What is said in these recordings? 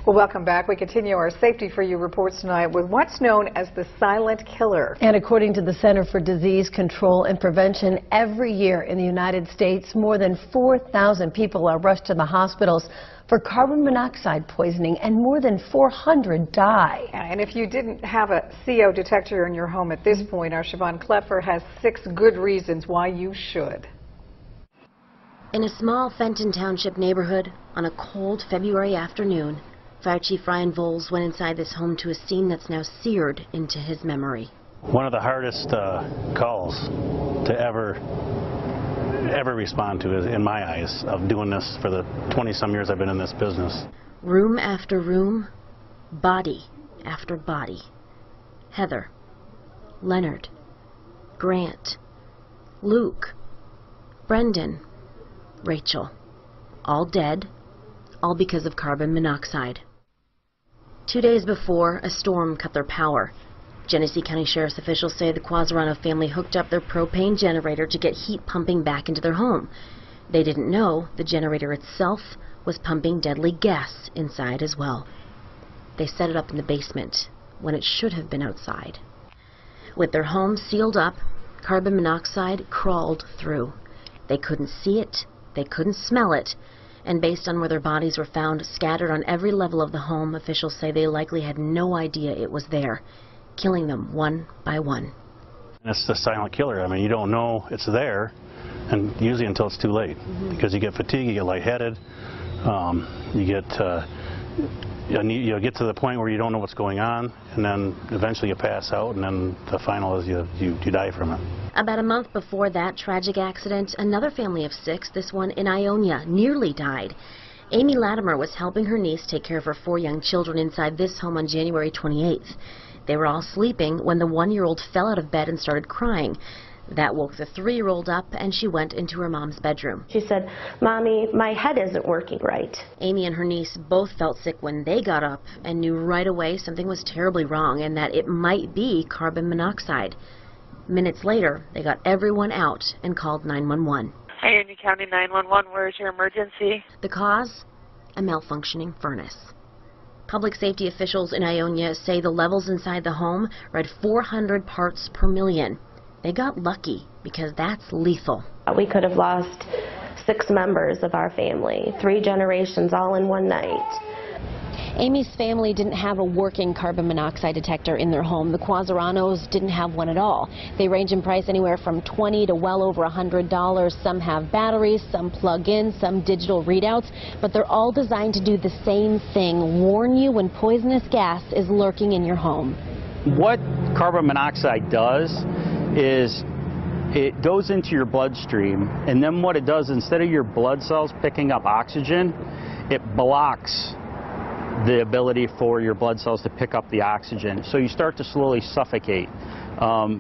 Well, welcome back. We continue our Safety for You reports tonight with what's known as the silent killer. And according to the Center for Disease Control and Prevention, every year in the United States, more than 4,000 people are rushed to the hospitals for carbon monoxide poisoning, and more than 400 die. And if you didn't have a CO detector in your home at this point, our Siobhan Kleffer has 6 good reasons why you should. In a small Fenton Township neighborhood, on a cold February afternoon, Fire Chief Ryan Voles went inside this home to a scene that's now seared into his memory. One of the hardest calls to ever respond to, is, in my eyes, of doing this for the 20-some years I've been in this business. Room after room, body after body. Heather, Leonard, Grant, Luke, Brendan, Rachel, all dead, all because of carbon monoxide. 2 days before, a storm cut their power. Genesee County Sheriff's officials say the Quasarano family hooked up their propane generator to get heat pumping back into their home. They didn't know the generator itself was pumping deadly gas inside as well. They set it up in the basement when it should have been outside. With their home sealed up, carbon monoxide crawled through. They couldn't see it, they couldn't smell it, and based on where their bodies were found scattered on every level of the home, officials say they likely had no idea it was there, killing them one by one. It's the silent killer. I mean, you don't know it's there, and usually until it's too late, because you get fatigued, you get lightheaded, you'll get to the point where you don't know what's going on, and then eventually you pass out, and then the final is you die from it. About a month before that tragic accident, another family of 6, this one in Ionia, nearly died. Amy Latimer was helping her niece take care of her 4 young children inside this home on January 28th. They were all sleeping when the 1-year-old fell out of bed and started crying. That woke the 3-year-old up, and she went into her mom's bedroom. She said, "Mommy, my head isn't working right." Amy and her niece both felt sick when they got up and knew right away something was terribly wrong and that it might be carbon monoxide. Minutes later, they got everyone out and called 911. Ionia County 911, where's your emergency? The cause? A malfunctioning furnace. Public safety officials in Ionia say the levels inside the home read 400 parts per million. They got lucky because that's lethal. We could have lost 6 members of our family, 3 generations all in one night. Amy's family didn't have a working carbon monoxide detector in their home. The Quasaranos didn't have one at all. They range in price anywhere from $20 to well over $100. Some have batteries, some plug in, some digital readouts, but they're all designed to do the same thing, warn you when poisonous gas is lurking in your home. What carbon monoxide does is it goes into your bloodstream, and then what it does, instead of your blood cells picking up oxygen, it blocks the ability for your blood cells to pick up the oxygen. So you start to slowly suffocate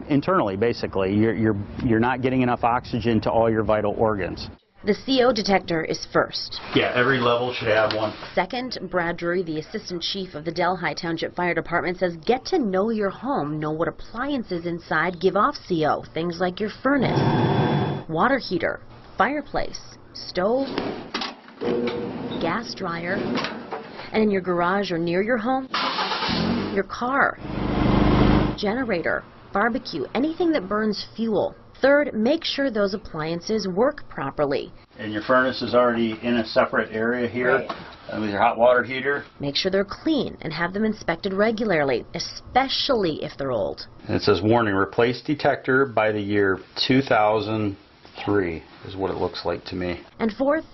internally, basically. You're not getting enough oxygen to all your vital organs. The CO detector is first. Yeah, every level should have one. Second, Brad Drury, the assistant chief of the Delhi Township Fire Department, says get to know your home, know what appliances inside give off CO, things like your furnace, water heater, fireplace, stove, gas dryer, and in your garage or near your home, your car, generator, barbecue, anything that burns fuel. Third, make sure those appliances work properly. And your furnace is already in a separate area here. With your hot water heater. Make sure they're clean and have them inspected regularly, especially if they're old. And it says, warning, replace detector by the year 2003 is what it looks like to me. And fourth,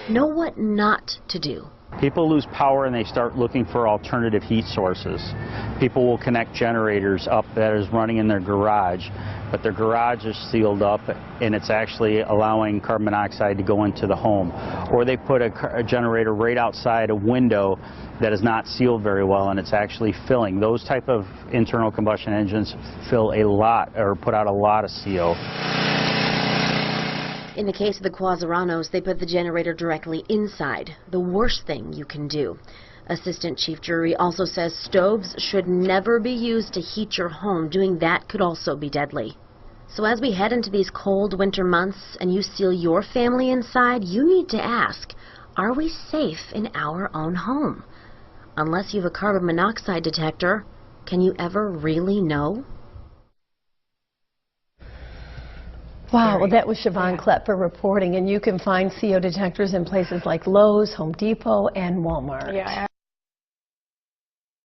know what not to do. People lose power and they start looking for alternative heat sources. People will connect generators up that is running in their garage, but their garage is sealed up and it's actually allowing carbon monoxide to go into the home. Or they put a generator right outside a window that is not sealed very well and it's actually filling. Those type of internal combustion engines fill a lot, or put out a lot of CO. In the case of the Quasaranos, they put the generator directly inside, the worst thing you can do. Assistant Chief Drury also says stoves should never be used to heat your home. Doing that could also be deadly. So as we head into these cold winter months and you seal your family inside, you need to ask, are we safe in our own home? Unless you have a carbon monoxide detector, can you ever really know? Wow, well, that was Siobhan Klepfer reporting, and you can find CO detectors in places like Lowe's, Home Depot, and Walmart. Yeah.